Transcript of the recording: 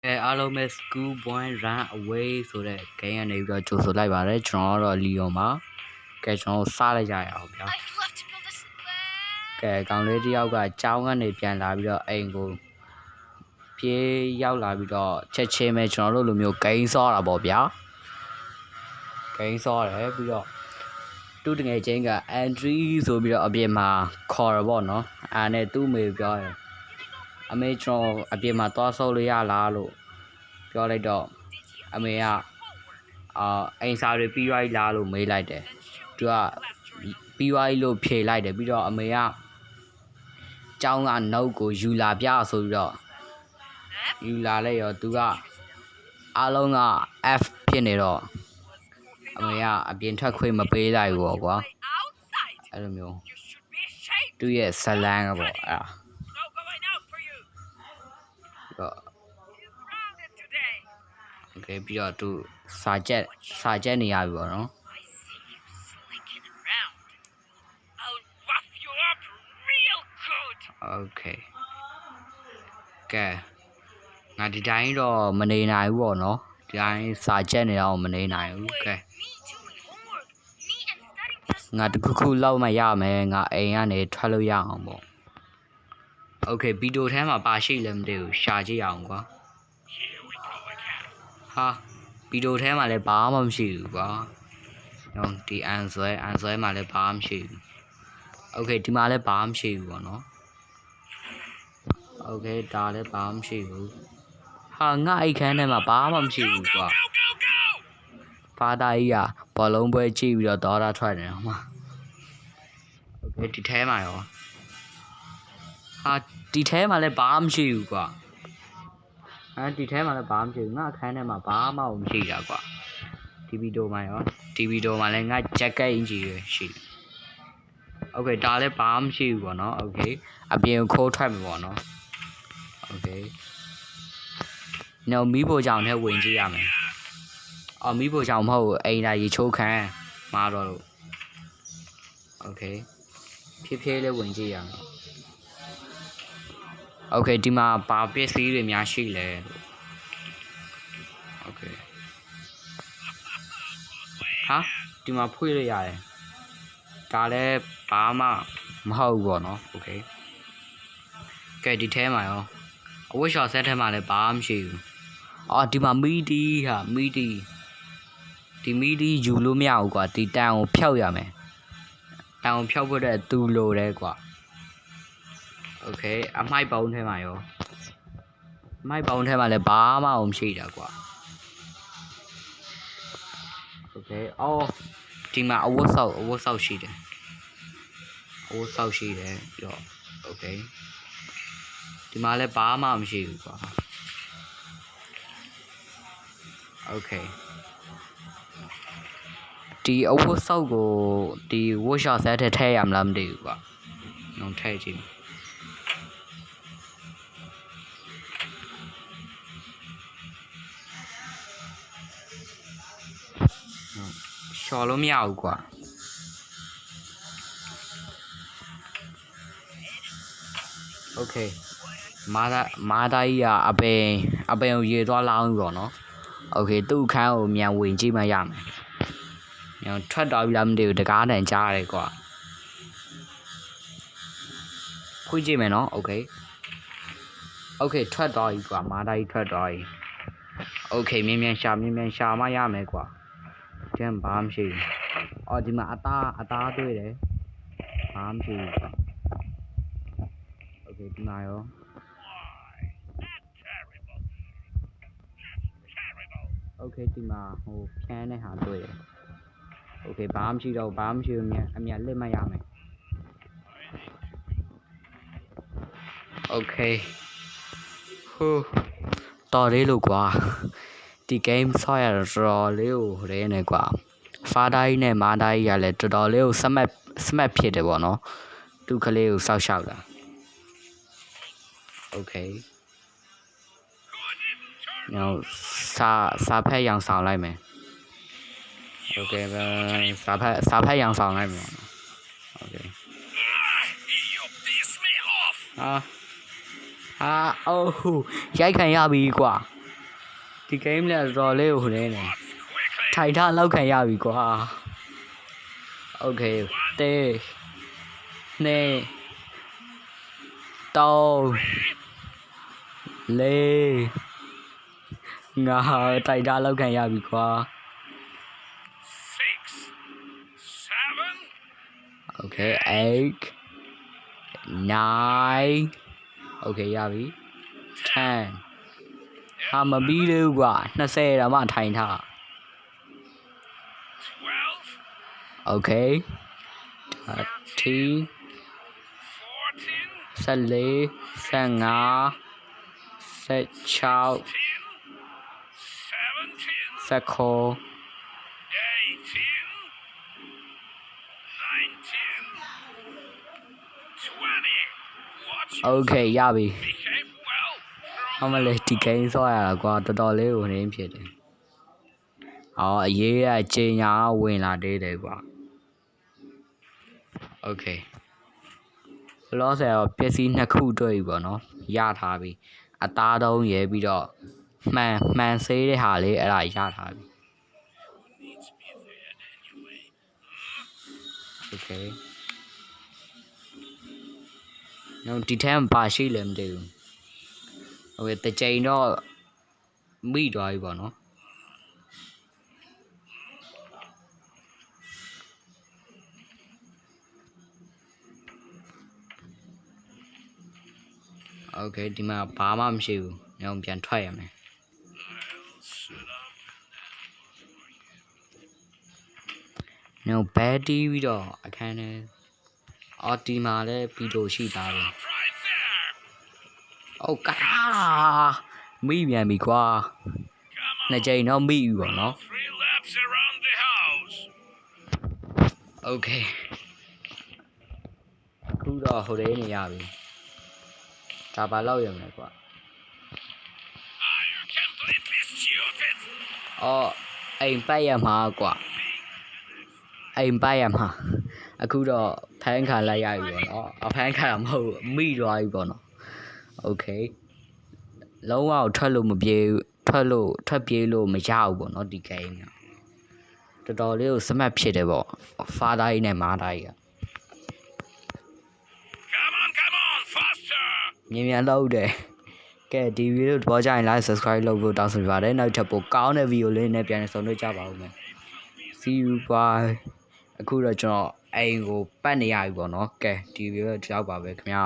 အားလုံးပဲ School Boy Run Away ဆိုတဲ့ game ကနေပြီးတော့ကြိုဆိုလိုက်ပါတယ်ကျွန်တော်ကတော့ Leon ပါကဲကျွန်တော်စလိုက်ကြရအောင်ဗျာကဲကောင်လေးတယောက်ကကြောင်းကနေပြန်လာပြီးတော့အိမ်ကိုပြေးရောက်လာပြီးတော့ချက်ချင်းပဲကျွန်တော်တို့လိုမျိုး game ဆောတာပေါ့ဗျာ game ဆောတယ်ပြီးတော့သူ့တငယ်ချင်းက Andrew ဆိုပြီးတော့အပြင်မှာခေါ်ရပေါ့နော်အားနဲ့သူ့မေပြောတယ်အမေကျွန်တော်အပြင်မှာသွားဆောလို့ရလားလို့ပြောလိုက်တော့အမေကအိမ်စာတွေပြီးသွားပြီလားလို့မေးလိုက်တယ်သူကပြီးသွားပြီလို့ဖြေလိုက်တယ်ပြီးတော့အမေကကျောင်းကနှုတ်ကိုယူလာပြဆိုပြီးတော့ယူလာလိုက်ရောသူကအားလုံးက F ဖြစ်နေတော့အမေကအပြင်ထွက်ခွင့်မပေးလိုက်ဘူးပေါ့ကွာအဲ့လိုမျိုးသူ့ရဲ့ဇလန်းကပေါ့အဲ့โอเคပြီးတော့သူစာချက်နေရပြီပေါ့နော်โอเคကဲငါဒီတိုင်းတော့မနေနိုင်ဘူးပေါ့နော်ဒီတိုင်းစာချက်နေတော့မနေနိုင်ဘူးကဲငါတခုလောက်မှရမယ်ငါအိမ်ကနေထွက်လို့ရအောင်ပေါ့โอเคဗီဒီယိုထဲမှာပါရှိလဲမသိဘူးရှာကြည့်အောင်ကွာဟာဗီဒီယိုထဲမှာလည်းဘာမှမရှိဘူးကွာနော်ဒီအန်ဆွဲမှာလည်းဘာမှမရှိဘူးโอเคဒီမှာလည်းဘာမှမရှိဘူးပေါ့နော်โอเคဒါလည်းဘာမှမရှိဘူးဟာငါအိတ်ခမ်းထဲမှာဘာမှမရှိဘူးကွာဖာတာကြီးကဘောလုံးပွဲကြည့်ပြီးတော့ဒေါ်လာထွက်နေအောင်မโอเคဒီထဲမှာရောဟာဒီထဲမှာလည်းဘာမှမရှိဘူးကွာဒီထဲမှာလည်းဘာမှမရှိဘူးငါအခန်းထဲမှာဘာမှမရှိတာကွာဒီဗီဒီယိုမှာရောဒီဗီဒီယိုမှာလည်းငါဂျက်ကက်အင်ဂျီရရှိတယ်โอเคဒါလည်းဘာမှမရှိဘူးပေါ့နော်โอเคအပြင်ခိုးထွက်မှာပေါ့နော်โอเคနော်မီးဖိုချောင်ထဲဝင်ကြည့်ရမယ်အော်မီးဖိုချောင်မဟုတ်အိမ်သာရေချိုးခန်းမှာတော့လို့โอเคဖြည်းဖြည်းလေးဝင်ကြည့်ရမယ်โอเคဒီမှာဘာပစ္စည်းတွေများရှိလဲโอเคဟာဒီမှာဖွင့်ရရတယ်ဒါလည်းဘာမှမဟုတ်ဘူးပေါ့နော်โอเคကဲဒီထဲမှာရောအဝတ်ရှော်ဆက်ထဲမှာလည်းဘာမှမရှိဘူးအော်ဒီမှာမီဒီဒီမီဒီယူလို့မရဘူးကွာဒီတန်ကိုဖျောက်ရမယ်တန်ကိုဖျောက်ဖို့တဲ့သူလိုတယ်ကွာโอเคအမိုက်ပေါင်းထဲမှာရောအမိုက်ပေါင်းထဲမှာလည်းဘာမှမရှိတာကွာโอเคအော်ဒီမှာအဝတ်ဆောက်ရှိတယ်ပြီးတော့โอเคဒီမှာလည်းဘာမှမရှိဘူးကွာโอเคဒီအဝတ်ဆောက်ကိုဒီဝတ်ရှော့ဆက်ထည့်ရမလားမသိဘူးကွာငုံထည့်ကြည့်ရှော်လို့မရဘူးကွာโอเคမာသားကြီးကအပင်ကိုရေသွားလောင်းပြီပေါ့နော်โอเคသူ့အခန်းကိုမြန်ဝင်ကြည့်မှရမယ်မြန်ထွက်တော့ပြီလားမသိဘူးတကားတန်ကြားရတယ်ကွာဖွင့်ကြည့်မယ်နော်โอเคထွက်တော့ပြီကွာမာသားကြီးထွက်တော့ပြီโอเคမြန်ရှာမှရမယ်ကွာကျန်ဘာမှမရှိဘူးအော်ဒီမှာအသားတွေ့တယ်ဘာမှမရှိဘူးကွာโอเคဒီမှာရောโอเคဒီမှာဟိုဖြန်းတဲ့ဟာတွေ့တယ်โอเคဘာမှမရှိတော့အမြတ်လစ်မှရမယ်โอเคဟိုတော်လေးလို့ကွာဒီ game ဆော့ရတော့တော်လေးကိုရဲနေကွာဖာဒါကြီးနဲ့မာဒါကြီးကလည်းတော်လေးကိုစမတ်ဖြစ်တယ်ပေါ့နော်သူကလေးကိုစောက်ရှောက်တာโอเคညောစာဖက်ရောင်ဆောင်လိုက်မယ်โอเคပဲစာဖက်ရောင်ဆောင်လိုက်မယ်โอเคဟာအိုးရိုက်ခံရပြီကွာ ဒီ game လည်းတော်တော်လေးကိုဟိုနေနေထိုင်ထားလောက်ခံရပြီကွာ Okay တေးနေတောင်းလေးငါထိုင်ထားလောက်ခံရပြီကွာ Okay 8 9 Okay ရပြီ10ဟာမပြီးသေးဘူးကွာ20တော့မှထိုင်ထား Okay 13 14 15 16 17 Okay ရပြီအမလေးဒီ game ဆော့ရတာကွာတော်တော်လေးကိုရင်းဖြစ်တယ်အရေးရအချိန်ညာဝင်လာသေးတယ်ကွာ Okay လောဆယ်တော့ပစ္စည်း2ခုတွေ့ပြီပေါ့နော်ရထားပြီအသားတုံးရဲပြီးတော့မှန်ဆေးတဲ့ဟာလေးအဲ့ဒါရထားပြီ Okay နော်ဒီထဲမှာပါရှိလည်းမသိဘူး Okay တစ်ချိန်တော့မိသွားပြီပေါ့နော် Okay ဒီမှာဘာမှမရှိဘူးညောင်ပြန်ထွက်ရမယ်ညောင်ဘဲတီးပြီးတော့အခန်းထဲဒီမှာလည်းဗီဒီယိုရှိသားတယ်ဟုတ်ကဲ့မိပြန်ပြီကွာနှစ်ချိန်တော့မိပြီပေါ့နော် Okay အခုတော့ဟိုလေးနေရပြီဒါပါလောက်ရမယ်ကွာအိမ်ပတ်ရမှာကွာအိမ်ပတ်ရမှာအခုတော့ဖန်ခါလိုက်ရပြီပေါ့နော်အဖန်ခါမဟုတ်မိသွားပြီပေါ့နော် Okay လုံးဝထွက်လို့မပြေဘူးထွက်ပြေးလို့မရဘူးပေါ့နော်ဒီ game တော်တော်လေးကိုစမတ်ဖြစ်တယ်ပေါ့ဖားသားကြီးနဲ့မားသားကြီးကမြန်လောက်တယ်ကဲဒီဗီဒီယိုတော့ကြရင် like subscribe လုပ်ဖို့တောင်းဆိုပါတယ်နောက်ထပ်ပိုကောင်းတဲ့ဗီဒီယိုလေးနဲ့ပြန်ဆုံတွေ့ကြပါဦးမယ် See you bye အခုတော့ကျွန်တော်အိမ်ကိုပတ်နေရပြီပေါ့နော်ကဲဒီဗီဒီယိုတော့ဒီလောက်ပါပဲခင်ဗျာ